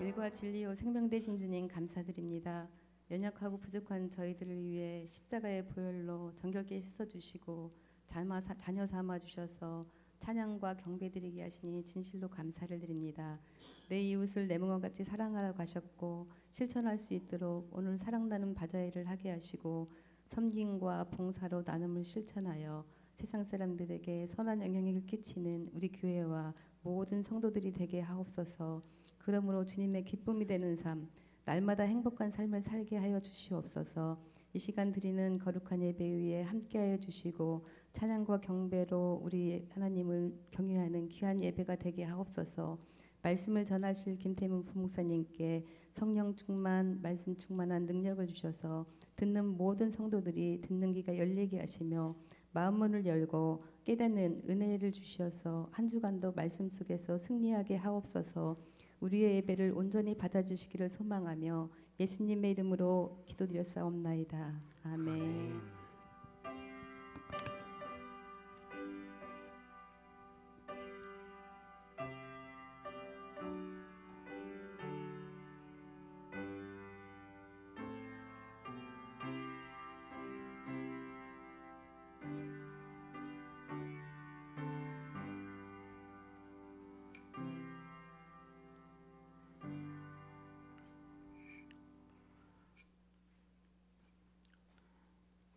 길과 진리요 생명 되신 주님 감사드립니다. 연약하고 부족한 저희들을 위해 십자가의 보혈로 정결케 씻어 주시고 자녀 삼아 주셔서 찬양과 경배드리게 하시니 진실로 감사를 드립니다. 내 이웃을 내 몸과 같이 사랑하라고 하셨고 실천할 수 있도록 오늘 사랑 나눔 바자회를 하게 하시고 섬김과 봉사로 나눔을 실천하여 세상 사람들에게 선한 영향을 끼치는 우리 교회와 모든 성도들이 되게 하옵소서. 그러므로 주님의 기쁨이 되는 삶, 날마다 행복한 삶을 살게 하여 주시옵소서. 이 시간 드리는 거룩한 예배 위에 함께하여 주시고 찬양과 경배로 우리 하나님을 경외하는 귀한 예배가 되게 하옵소서. 말씀을 전하실 김태문 부목사님께 성령 충만, 말씀 충만한 능력을 주셔서 듣는 모든 성도들이 듣는 귀가 열리게 하시며 마음 문을 열고 깨닫는 은혜를 주셔서 한 주간도 말씀 속에서 승리하게 하옵소서. 우리의 예배를 온전히 받아주시기를 소망하며 예수님의 이름으로 기도드렸사옵나이다. 아멘.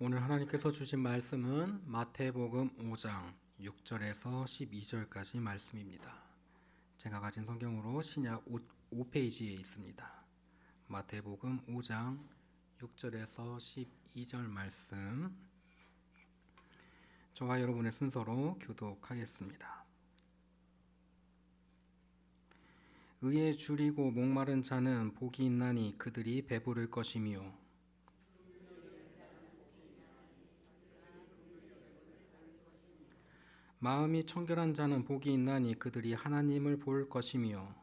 오늘 하나님께서 주신 말씀은 마태복음 5장 6절에서 12절까지 말씀입니다. 제가 가진 성경으로 신약 5페이지에 있습니다. 마태복음 5장 6절에서 12절 말씀, 저와 여러분의 순서로 교독하겠습니다. 의에 줄이고 목마른 자는 복이 있나니 그들이 배부를 것이며, 마음이 청결한 자는 복이 있나니 그들이 하나님을 볼 것이며,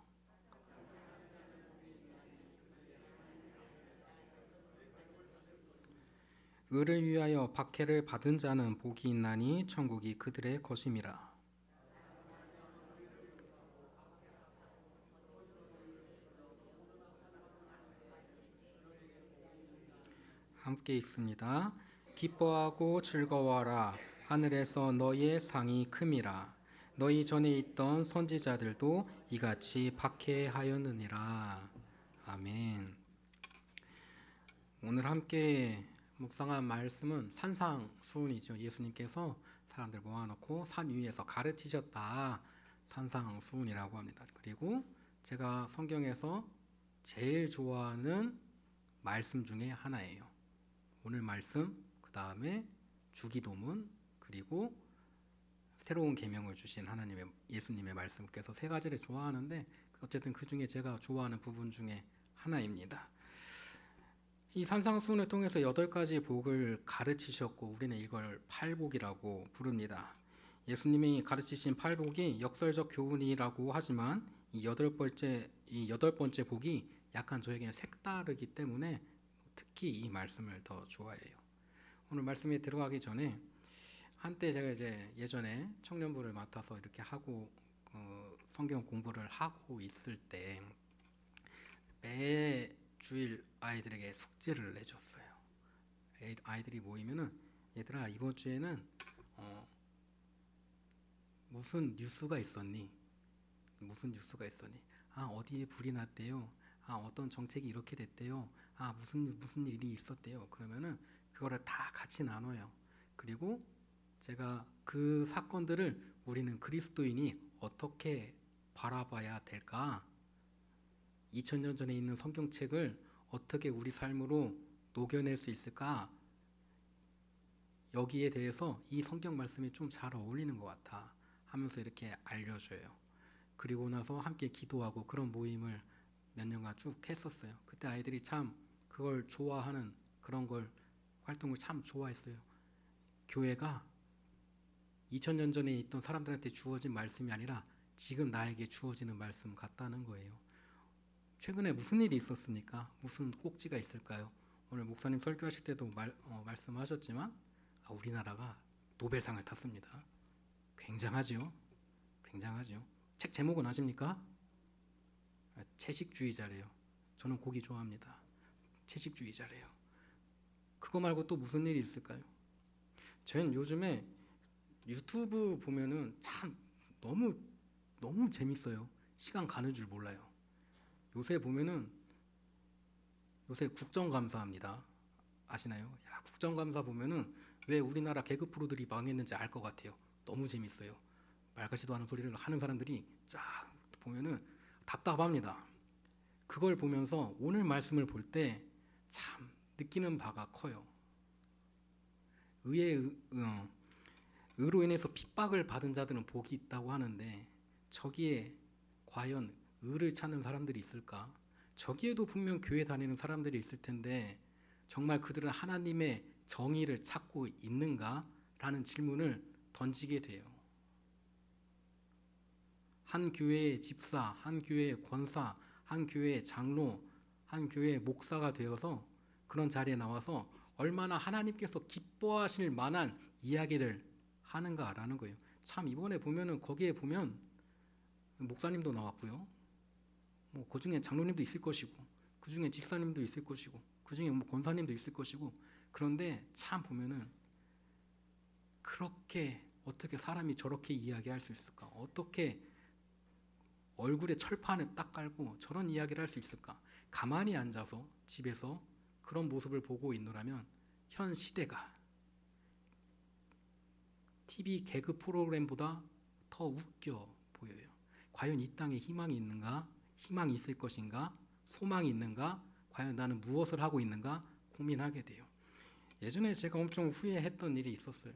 의를 위하여 박해를 받은 자는 복이 있나니 천국이 그들의 것임이라. 함께 읽습니다. 기뻐하고 즐거워하라. 하늘에서 너희의 상이 큼이라. 너희 전에 있던 선지자들도 이같이 박해하였느니라. 아멘. 오늘 함께 묵상한 말씀은 산상수훈이죠. 예수님께서 사람들 모아놓고 산 위에서 가르치셨다. 산상수훈이라고 합니다. 그리고 제가 성경에서 제일 좋아하는 말씀 중에 하나예요. 오늘 말씀, 그 다음에 주기도문, 그리고 새로운 계명을 주신 하나님의 예수님의 말씀께서 세 가지를 좋아하는데 어쨌든 그 중에 제가 좋아하는 부분 중에 하나입니다. 이 산상수훈을 통해서 8가지 복을 가르치셨고 우리는 이걸 팔복이라고 부릅니다. 예수님이 가르치신 팔복이 역설적 교훈이라고 하지만 이 여덟 번째 복이 약간 저에게는 색다르기 때문에 특히 이 말씀을 더 좋아해요. 오늘 말씀에 들어가기 전에 한때 제가 이제 예전에 청년부를 맡아서 이렇게 하고 성경 공부를 하고 있을 때 매 주일 아이들에게 숙제를 내줬어요. 아이들이 모이면은 얘들아 이번 주에는 무슨 뉴스가 있었니? 무슨 뉴스가 있었니? 아 어디에 불이 났대요. 아 어떤 정책이 이렇게 됐대요. 아 무슨 일이 있었대요. 그러면은 그거를 다 같이 나눠요. 그리고 제가 그 사건들을 우리는 그리스도인이 어떻게 바라봐야 될까? 2000년 전에 있는 성경책을 어떻게 우리 삶으로 녹여낼 수 있을까? 여기에 대해서 이 성경 말씀이 좀 잘 어울리는 것 같아 하면서 이렇게 알려줘요. 그리고 나서 함께 기도하고 그런 모임을 몇 년간 쭉 했었어요. 그때 아이들이 참 그걸 좋아하는 그런 걸 활동을 참 좋아했어요. 교회가 2000년 전에 있던 사람들한테 주어진 말씀이 아니라 지금 나에게 주어지는 말씀 같다는 거예요. 최근에 무슨 일이 있었습니까? 무슨 꼭지가 있을까요? 오늘 목사님 설교하실 때도 말씀하셨지만 우리나라가 노벨상을 탔습니다. 굉장하지요? 굉장하지요? 책 제목은 아십니까? 채식주의자래요. 저는 고기 좋아합니다. 채식주의자래요. 그거 말고 또 무슨 일이 있을까요? 저는 요즘에 유튜브 보면은 참 너무 재밌어요. 시간 가는 줄 몰라요. 요새 보면은 요새 국정감사합니다. 아시나요? 야, 국정감사 보면은 왜 우리나라 개그 프로들이 망했는지 알 것 같아요. 너무 재밌어요. 말 같지도 않은 소리를 하는 사람들이 쫙 보면은 답답합니다. 그걸 보면서 오늘 말씀을 볼 때 참 느끼는 바가 커요. 의로 인해서 핍박을 받은 자들은 복이 있다고 하는데 저기에 과연 의를 찾는 사람들이 있을까? 저기에도 분명 교회 다니는 사람들이 있을 텐데 정말 그들은 하나님의 정의를 찾고 있는가? 라는 질문을 던지게 돼요. 한 교회의 집사, 한 교회의 권사, 한 교회의 장로, 한 교회의 목사가 되어서 그런 자리에 나와서 얼마나 하나님께서 기뻐하실 만한 이야기를 하는가라는 거예요. 참 이번에 보면은 거기에 보면 목사님도 나왔고요. 뭐 그중에 장로님도 있을 것이고, 그중에 집사님도 있을 것이고, 그중에 뭐 권사님도 있을 것이고. 그런데 참 보면은 그렇게 어떻게 사람이 저렇게 이야기할 수 있을까? 어떻게 얼굴에 철판을 딱 깔고 저런 이야기를 할 수 있을까? 가만히 앉아서 집에서 그런 모습을 보고 있노라면 현 시대가 TV 개그 프로그램보다 더 웃겨 보여요. 과연 이 땅에 희망이 있는가? 희망이 있을 것인가? 소망이 있는가? 과연 나는 무엇을 하고 있는가? 고민하게 돼요. 예전에 제가 엄청 후회했던 일이 있었어요.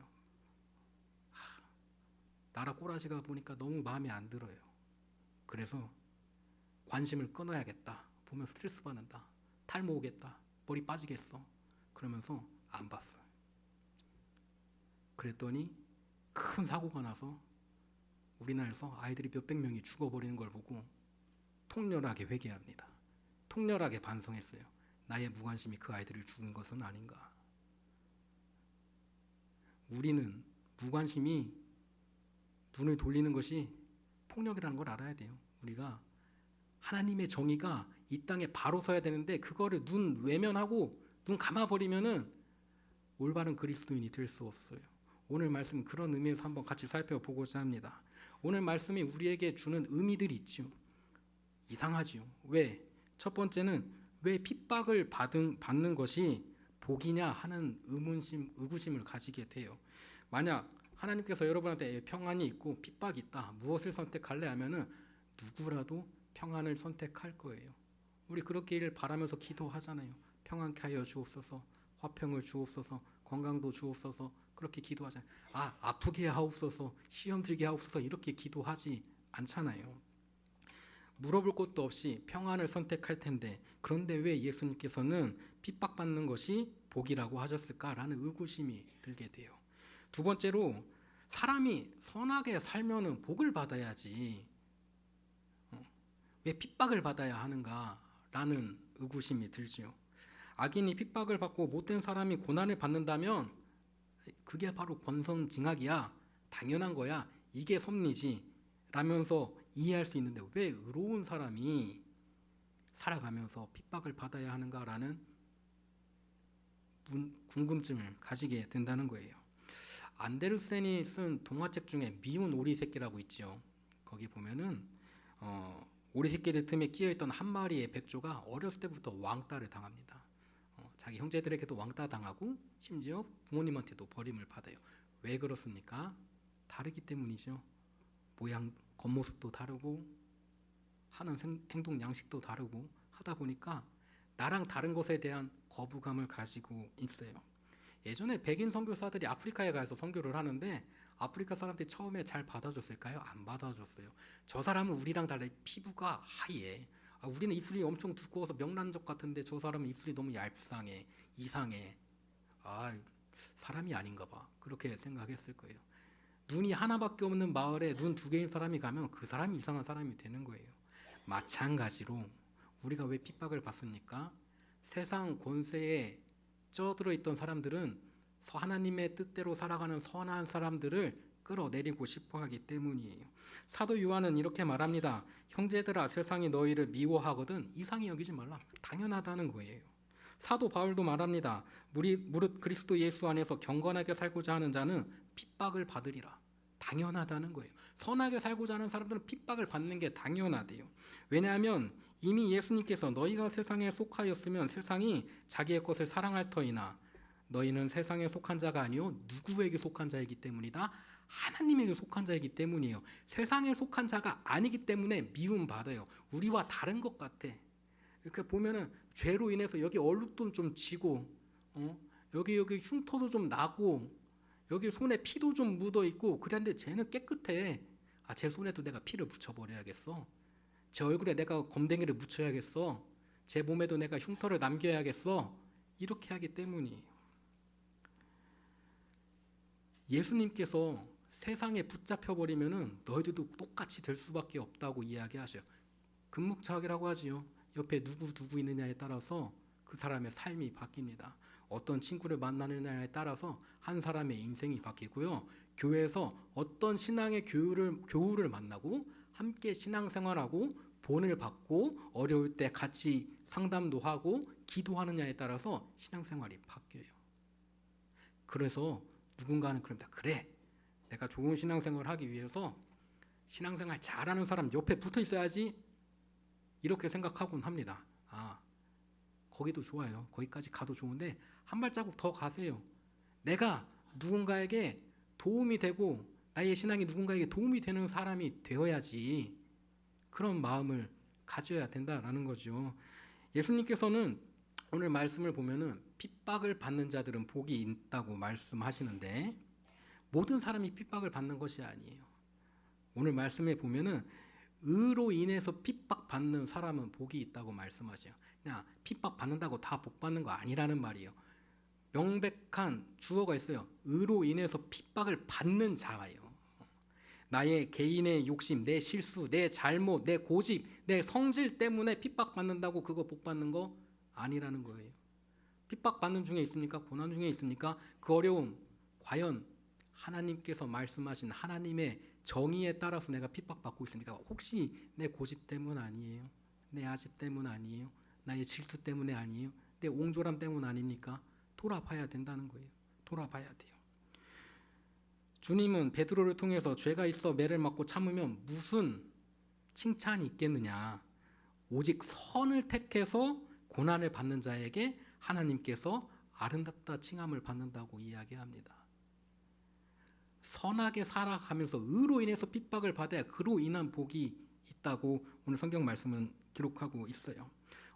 나라 꼬라지가 보니까 너무 마음에 안 들어요. 그래서 관심을 끊어야겠다. 보면 스트레스 받는다. 탈모 오겠다. 머리 빠지겠어. 그러면서 안 봤어요. 그랬더니 큰 사고가 나서 우리나라에서 아이들이 몇백 명이 죽어버리는 걸 보고 통렬하게 회개합니다. 통렬하게 반성했어요. 나의 무관심이 그 아이들을 죽인 것은 아닌가. 우리는 무관심이 눈을 돌리는 것이 폭력이라는 걸 알아야 돼요. 우리가 하나님의 정의가 이 땅에 바로 서야 되는데 그거를 눈 외면하고 눈 감아버리면은 올바른 그리스도인이 될 수 없어요. 오늘 말씀 그런 의미에서 한번 같이 살펴보고자 합니다. 오늘 말씀이 우리에게 주는 의미들이 있죠. 이상하지요. 왜? 첫 번째는 왜 핍박을 받는 것이 복이냐 하는 의구심을 가지게 돼요. 만약 하나님께서 여러분한테 평안이 있고 핍박이 있다. 무엇을 선택할래 하면은 누구라도 평안을 선택할 거예요. 우리 그렇게 바라면서 기도하잖아요. 평안케 하여 주옵소서, 화평을 주옵소서, 건강도 주옵소서. 그렇게 기도하잖아요. 아프게 하옵소서, 시험 들게 하옵소서 이렇게 기도하지 않잖아요. 물어볼 것도 없이 평안을 선택할 텐데 그런데 왜 예수님께서는 핍박받는 것이 복이라고 하셨을까라는 의구심이 들게 돼요. 두 번째로 사람이 선하게 살면은 복을 받아야지 왜 핍박을 받아야 하는가라는 의구심이 들지요. 악인이 핍박을 받고 못된 사람이 고난을 받는다면 그게 바로 권선징악이야. 당연한 거야. 이게 섭리지. 라면서 이해할 수 있는데 왜 의로운 사람이 살아가면서 핍박을 받아야 하는가라는 궁금증을 가지게 된다는 거예요. 안데르센이 쓴 동화책 중에 미운 오리 새끼라고 있죠. 거기 보면은 오리 새끼들 틈에 끼어있던 한 마리의 백조가 어렸을 때부터 왕따를 당합니다. 자기 형제들에게도 왕따 당하고 심지어 부모님한테도 버림을 받아요. 왜 그렇습니까? 다르기 때문이죠. 모양, 겉모습도 다르고 하는 행동 양식도 다르고 하다 보니까 나랑 다른 것에 대한 거부감을 가지고 있어요. 예전에 백인 선교사들이 아프리카에 가서 선교를 하는데 아프리카 사람들이 처음에 잘 받아줬을까요? 안 받아줬어요. 저 사람은 우리랑 달리 피부가 하얘. 우리는 입술이 엄청 두꺼워서 명란젓 같은데 저 사람은 입술이 너무 얇상해, 이상해. 사람이 아닌가 봐. 그렇게 생각했을 거예요. 눈이 하나밖에 없는 마을에 눈 두 개인 사람이 가면 그 사람이 이상한 사람이 되는 거예요. 마찬가지로 우리가 왜 핍박을 받습니까? 세상 권세에 쪄들어 있던 사람들은 하나님의 뜻대로 살아가는 선한 사람들을 끌어내리고 싶어 하기 때문이에요. 사도 요한은 이렇게 말합니다. 형제들아, 세상이 너희를 미워하거든 이상히 여기지 말라. 당연하다는 거예요. 사도 바울도 말합니다. 무릇 그리스도 예수 안에서 경건하게 살고자 하는 자는 핍박을 받으리라. 당연하다는 거예요. 선하게 살고자 하는 사람들은 핍박을 받는 게 당연하대요. 왜냐하면 이미 예수님께서 너희가 세상에 속하였으면 세상이 자기의 것을 사랑할 터이나 너희는 세상에 속한 자가 아니요 누구에게 속한 자이기 때문이다. 하나님에게 속한 자이기 때문이에요. 세상에 속한 자가 아니기 때문에 미움 받아요. 우리와 다른 것 같아. 이렇게 보면은 죄로 인해서 여기 얼룩도 좀 지고, 여기 흉터도 좀 나고, 여기 손에 피도 좀 묻어 있고, 그런데 쟤는 깨끗해. 아, 제 손에도 내가 피를 묻혀버려야겠어. 제 얼굴에 내가 검댕이를 묻혀야겠어. 제 몸에도 내가 흉터를 남겨야겠어. 이렇게 하기 때문이에요. 예수님께서 세상에 붙잡혀 버리면은 너희들도 똑같이 될 수밖에 없다고 이야기하셔요. 금묵차기라고 하지요. 옆에 누구 있느냐에 따라서 그 사람의 삶이 바뀝니다. 어떤 친구를 만나느냐에 따라서 한 사람의 인생이 바뀌고요. 교회에서 어떤 신앙의 교우를 만나고 함께 신앙생활하고 본을 받고 어려울 때 같이 상담도 하고 기도하느냐에 따라서 신앙생활이 바뀌어요. 그래서 누군가는 그럽니다. 그래, 내가 좋은 신앙생활을 하기 위해서 신앙생활 잘하는 사람 옆에 붙어 있어야지. 이렇게 생각하곤 합니다. 아, 거기도 좋아요. 거기까지 가도 좋은데 한 발자국 더 가세요. 내가 누군가에게 도움이 되고 나의 신앙이 누군가에게 도움이 되는 사람이 되어야지. 그런 마음을 가져야 된다라는 거죠. 예수님께서는 오늘 말씀을 보면은 핍박을 받는 자들은 복이 있다고 말씀하시는데 모든 사람이 핍박을 받는 것이 아니에요. 오늘 말씀에 보면은 의로 인해서 핍박받는 사람은 복이 있다고 말씀하셔요. 그냥 핍박받는다고 다 복받는 거 아니라는 말이에요. 명백한 주어가 있어요. 의로 인해서 핍박을 받는 자예요. 나의 개인의 욕심, 내 실수, 내 잘못, 내 고집, 내 성질 때문에 핍박받는다고 그거 복받는 거 아니라는 거예요. 핍박받는 중에 있습니까? 고난 중에 있습니까? 그 어려움 과연 하나님께서 말씀하신 하나님의 정의에 따라서 내가 핍박받고 있습니까? 혹시 내 고집 때문 아니에요? 내 아집 때문 아니에요? 나의 질투 때문에 아니에요? 내 옹졸함 때문 아닙니까? 돌아봐야 된다는 거예요. 돌아봐야 돼요. 주님은 베드로를 통해서 죄가 있어 매를 맞고 참으면 무슨 칭찬이 있겠느냐? 오직 선을 택해서 고난을 받는 자에게 하나님께서 아름답다 칭함을 받는다고 이야기합니다. 선하게 살아가면서 의로 인해서 핍박을 받아야 그로 인한 복이 있다고 오늘 성경 말씀은 기록하고 있어요.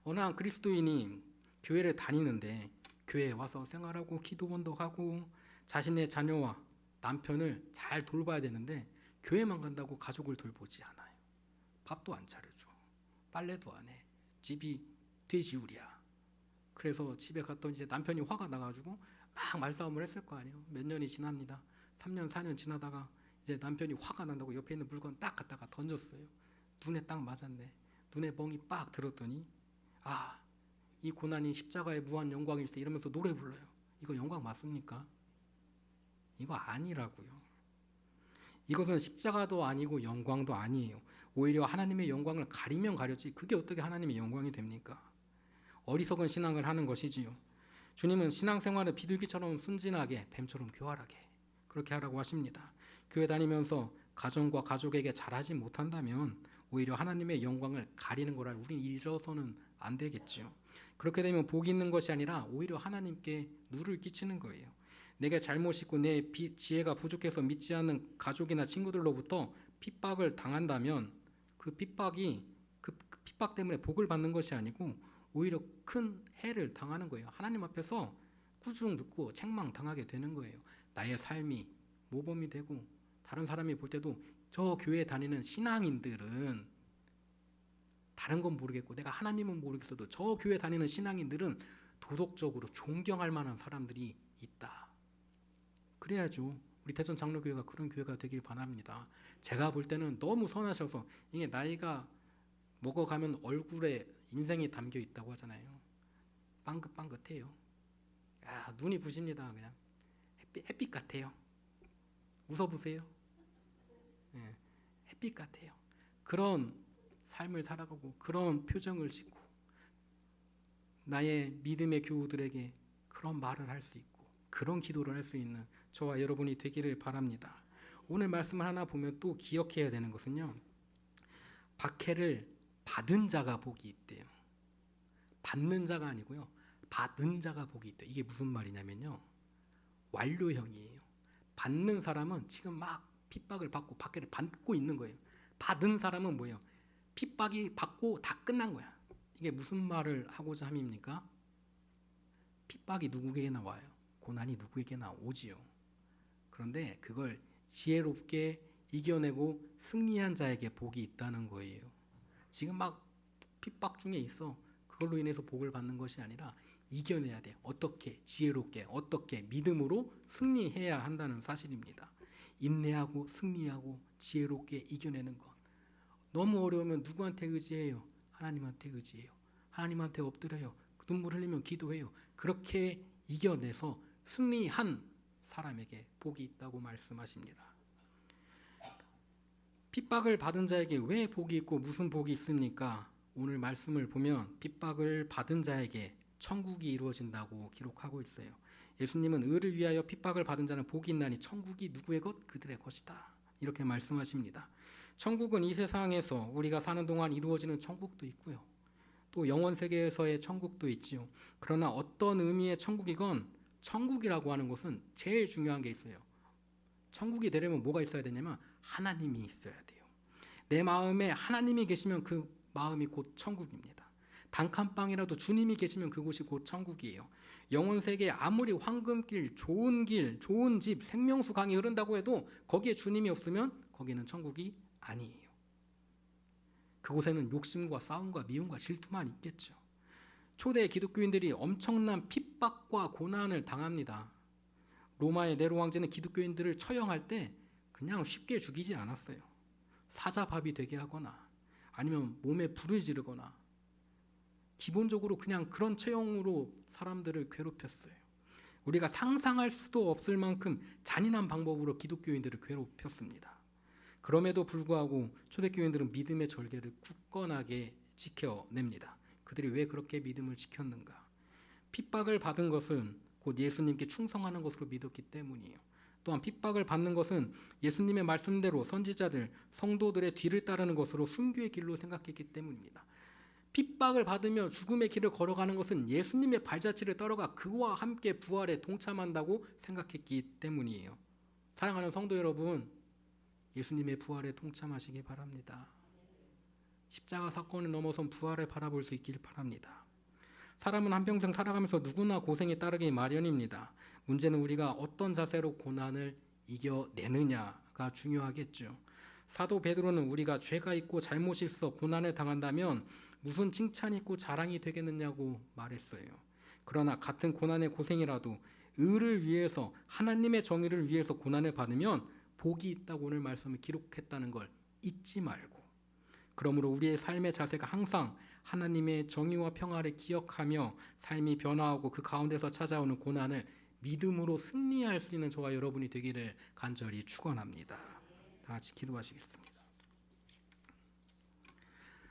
어느 한 그리스도인이 교회를 다니는데 교회에 와서 생활하고 기도원도 하고 자신의 자녀와 남편을 잘 돌봐야 되는데 교회만 간다고 가족을 돌보지 않아요. 밥도 안 차려줘. 빨래도 안 해. 집이 돼지우리야. 그래서 집에 갔더니 이제 남편이 화가 나가지고 막 말싸움을 했을 거 아니에요. 몇 년이 지납니다. 3년 4년 지나다가 이제 남편이 화가 난다고 옆에 있는 물건 딱 갖다가 던졌어요. 눈에 딱 맞았네. 눈에 멍이 빡 들었더니 아, 이 고난이 십자가의 무한 영광일세 이러면서 노래 불러요. 이거 영광 맞습니까? 이거 아니라고요. 이것은 십자가도 아니고 영광도 아니에요. 오히려 하나님의 영광을 가리면 가렸지 그게 어떻게 하나님의 영광이 됩니까? 어리석은 신앙을 하는 것이지요. 주님은 신앙생활을 비둘기처럼 순진하게 뱀처럼 교활하게 그렇게 하라고 하십니다. 교회 다니면서 가정과 가족에게 잘하지 못한다면 오히려 하나님의 영광을 가리는 거라 우린 잊어서는 안 되겠지요. 그렇게 되면 복이 있는 것이 아니라 오히려 하나님께 누를 끼치는 거예요. 내게 잘못이 있고 내 지혜가 부족해서 믿지 않는 가족이나 친구들로부터 핍박을 당한다면 그 핍박 때문에 복을 받는 것이 아니고 오히려 큰 해를 당하는 거예요. 하나님 앞에서 꾸중 듣고 책망당하게 되는 거예요. 나의 삶이 모범이 되고 다른 사람이 볼 때도 저 교회에 다니는 신앙인들은 다른 건 모르겠고 내가 하나님은 모르겠어도 저 교회 다니는 신앙인들은 도덕적으로 존경할 만한 사람들이 있다. 그래야죠. 우리 대전 장로교회가 그런 교회가 되길 바랍니다. 제가 볼 때는 너무 선하셔서 이게 나이가 먹어가면 얼굴에 인생이 담겨 있다고 하잖아요. 빵긋빵긋해요. 야, 눈이 부십니다. 그냥 햇빛 같아요. 웃어보세요. 햇빛 같아요. 그런 삶을 살아가고 그런 표정을 짓고 나의 믿음의 교우들에게 그런 말을 할 수 있고 그런 기도를 할 수 있는 저와 여러분이 되기를 바랍니다. 오늘 말씀을 하나 보면 또 기억해야 되는 것은요, 박해를 받은 자가 복이 있대요. 받는 자가 아니고요, 받은 자가 복이 있대요. 이게 무슨 말이냐면요, 완료형이에요. 받는 사람은 지금 막 핍박을 받고 박해를 받고 있는 거예요. 받은 사람은 뭐예요? 핍박이 받고 다 끝난 거야. 이게 무슨 말을 하고자 함입니까? 핍박이 누구에게 나와요? 고난이 누구에게 나오지요. 그런데 그걸 지혜롭게 이겨내고 승리한 자에게 복이 있다는 거예요. 지금 막 핍박 중에 있어. 그걸로 인해서 복을 받는 것이 아니라 이겨내야 돼. 어떻게? 지혜롭게, 어떻게? 믿음으로 승리해야 한다는 사실입니다. 인내하고 승리하고 지혜롭게 이겨내는 것. 너무 어려우면 누구한테 의지해요? 하나님한테 의지해요. 하나님한테 엎드려요. 눈물 흘리면 기도해요. 그렇게 이겨내서 승리한 사람에게 복이 있다고 말씀하십니다. 핍박을 받은 자에게 왜 복이 있고 무슨 복이 있습니까? 오늘 말씀을 보면 핍박을 받은 자에게 천국이 이루어진다고 기록하고 있어요. 예수님은 의를 위하여 핍박을 받은 자는 복이 있나니 천국이 누구의 것? 그들의 것이다. 이렇게 말씀하십니다. 천국은 이 세상에서 우리가 사는 동안 이루어지는 천국도 있고요. 또 영원 세계에서의 천국도 있지요. 그러나 어떤 의미의 천국이건 천국이라고 하는 것은 제일 중요한 게 있어요. 천국이 되려면 뭐가 있어야 되냐면 하나님이 있어야 돼요. 내 마음에 하나님이 계시면 그 마음이 곧 천국입니다. 단칸방이라도 주님이 계시면 그곳이 곧 천국이에요. 영원 세계에 아무리 황금길, 좋은 길, 좋은 집, 생명수 강이 흐른다고 해도 거기에 주님이 없으면 거기는 천국이 아니에요. 그곳에는 욕심과 싸움과 미움과 질투만 있겠죠. 초대 기독교인들이 엄청난 핍박과 고난을 당합니다. 로마의 네로 왕제는 기독교인들을 처형할 때 그냥 쉽게 죽이지 않았어요. 사자밥이 되게 하거나 아니면 몸에 불을 지르거나 기본적으로 그냥 그런 처형으로 사람들을 괴롭혔어요. 우리가 상상할 수도 없을 만큼 잔인한 방법으로 기독교인들을 괴롭혔습니다. 그럼에도 불구하고 초대교인들은 믿음의 절개를 굳건하게 지켜냅니다. 그들이 왜 그렇게 믿음을 지켰는가? 핍박을 받은 것은 곧 예수님께 충성하는 것으로 믿었기 때문이에요. 또한 핍박을 받는 것은 예수님의 말씀대로 선지자들, 성도들의 뒤를 따르는 것으로 순교의 길로 생각했기 때문입니다. 핍박을 받으며 죽음의 길을 걸어가는 것은 예수님의 발자취를 따라가 그와 함께 부활에 동참한다고 생각했기 때문이에요. 사랑하는 성도 여러분, 예수님의 부활에 동참하시기 바랍니다. 십자가 사건을 넘어선 부활을 바라볼 수 있길 바랍니다. 사람은 한평생 살아가면서 누구나 고생에 따르기 마련입니다. 문제는 우리가 어떤 자세로 고난을 이겨내느냐가 중요하겠죠. 사도 베드로는 우리가 죄가 있고 잘못이 있어 고난을 당한다면 무슨 칭찬이 있고 자랑이 되겠느냐고 말했어요. 그러나 같은 고난의 고생이라도 의를 위해서 하나님의 정의를 위해서 고난을 받으면 복이 있다고 오늘 말씀을 기록했다는 걸 잊지 말고, 그러므로 우리의 삶의 자세가 항상 하나님의 정의와 평화를 기억하며 삶이 변화하고 그 가운데서 찾아오는 고난을 믿음으로 승리할 수 있는 저와 여러분이 되기를 간절히 축원합니다. 다 같이 기도하시겠습니다.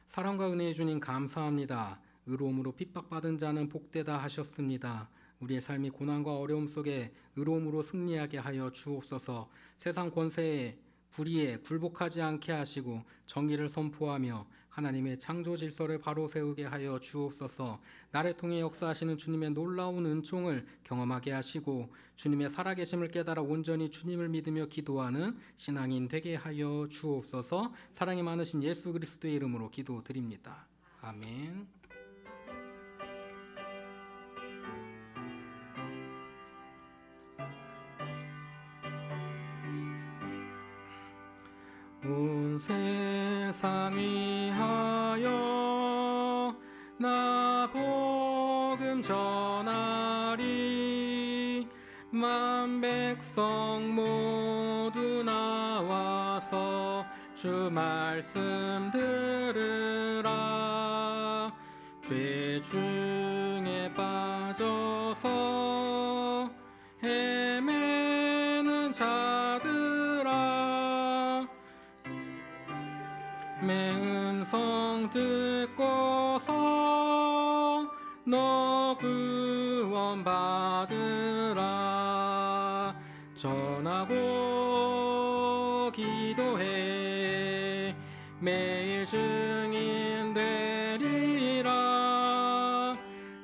사랑과 은혜의 주님 감사합니다. 의로움으로 핍박받은 자는 복되다 하셨습니다. 우리의 삶이 고난과 어려움 속에 의로움으로 승리하게 하여 주옵소서. 세상 권세에 불의에 굴복하지 않게 하시고 정의를 선포하며 하나님의 창조 질서를 바로 세우게 하여 주옵소서. 나를 통해 역사하시는 주님의 놀라운 은총을 경험하게 하시고 주님의 살아계심을 깨달아 온전히 주님을 믿으며 기도하는 신앙인 되게 하여 주옵소서. 사랑이 많으신 예수 그리스도의 이름으로 기도드립니다. 아멘. 온 세상 위하여 나 복음 전하리. 만 백성 모두 나와서 주 말씀 들으라. 죄 중에 빠져서 헤매는 자들아, 내 음성 듣고서 너 구원받으라. 전하고 기도해 매일 증인 되리라.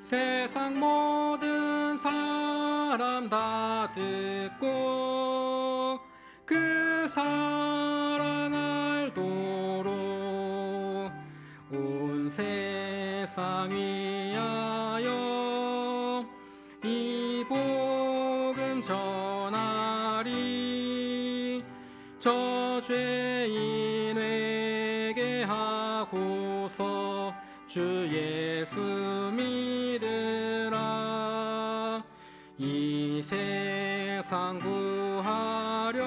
세상 모든 사람 다 듣고 그 사랑 알도록 온 세상 위하여 이 복음 전하리. 저 죄인에게 하고서 주 예수 믿으라. 이 세상 구하려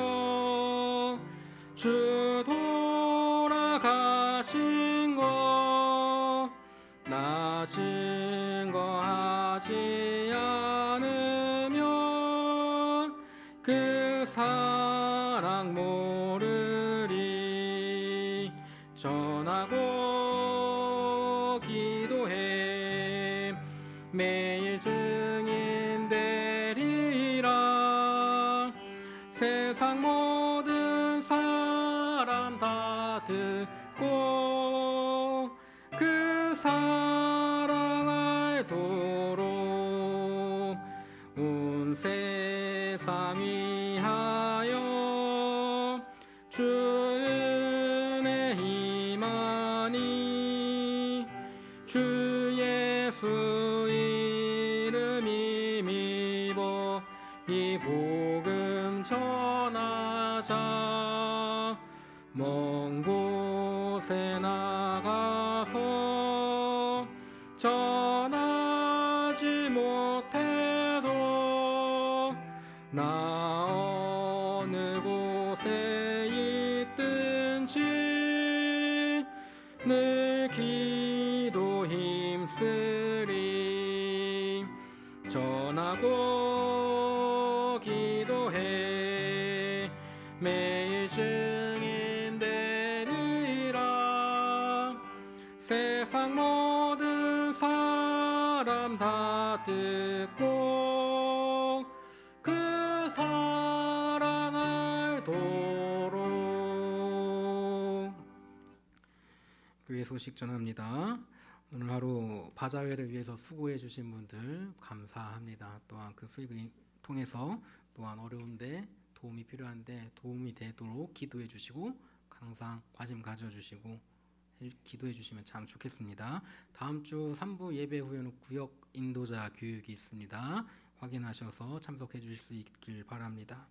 주 돌아가신 거 나 증거하지 않으면 그 사랑 모르리. 전하고 기도해 매일 증인 되리라. 세상 모든 사람 다 듣고 그 사랑 알도록 온 세상 위하여 주 은혜 임하니. 주 예수 이름 힘입어 이 복음 전하자. 먼 곳에 나가서 전하지 못해도 나 어느 곳에 있든지 늘 기도 힘쓰리. 전하고 기도해 매일 증인 되리라. 세상 모든 사람 다 듣고 그 사랑 알도록. 교회 소식 전합니다. 오늘 하루 바자회를 위해서 수고해 주신 분들 감사합니다. 또한 그 수익을 통해서 또한 어려운데 도움이 필요한데 도움이 되도록 기도해 주시고 항상 관심 가져주시고 기도해 주시면 참 좋겠습니다. 다음 주 3부 예배 후에는 구역 인도자 교육이 있습니다. 확인하셔서 참석해 주실 수 있길 바랍니다.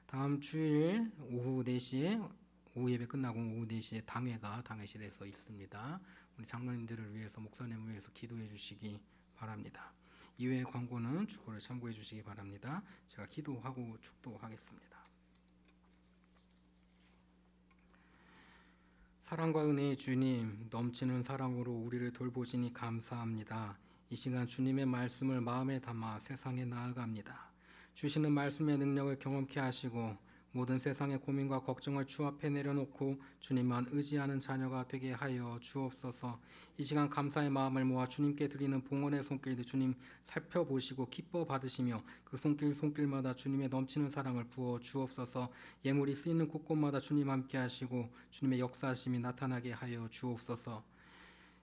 다음 주일 오후 4시에 오후 예배 끝나고 오후 4시에 당회가 당회실에서 있습니다. 우리 장로님들을 위해서 목사님을 위해서 기도해 주시기 바랍니다. 이외의 광고는 주보를 참고해 주시기 바랍니다. 제가 기도하고 축도하겠습니다. 사랑과 은혜의 주님, 넘치는 사랑으로 우리를 돌보시니 감사합니다. 이 시간 주님의 말씀을 마음에 담아 세상에 나아갑니다. 주시는 말씀의 능력을 경험케 하시고 모든 세상의 고민과 걱정을 주 앞에 내려놓고 주님만 의지하는 자녀가 되게 하여 주옵소서. 이 시간 감사의 마음을 모아 주님께 드리는 봉헌의 손길들 주님 살펴보시고 기뻐 받으시며 그 손길마다 주님의 넘치는 사랑을 부어 주옵소서. 예물이 쓰이는 곳곳마다 주님 함께 하시고 주님의 역사하심이 나타나게 하여 주옵소서.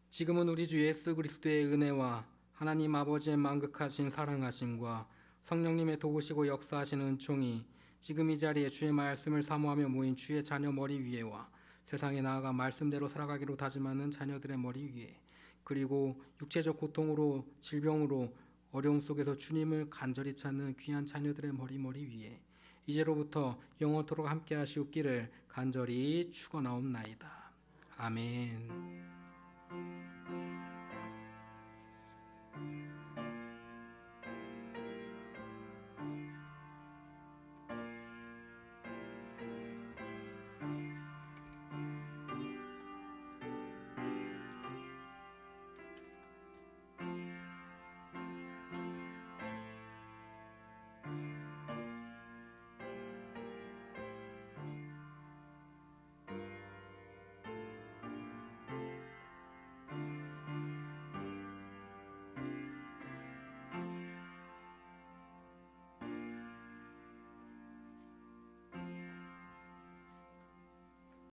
지금은 우리 주 예수 그리스도의 은혜와 하나님 아버지의 만극하신 사랑하심과 성령님의 도우시고 역사하시는 은총이 지금 이 자리에 주의 말씀을 사모하며 모인 주의 자녀 머리 위에와 세상에 나아가 말씀대로 살아가기로 다짐하는 자녀들의 머리 위에, 그리고 육체적 고통으로 질병으로 어려움 속에서 주님을 간절히 찾는 귀한 자녀들의 머리 위에 이제로부터 영원토록 함께 하시옵기를 간절히 축원하옵나이다. 아멘.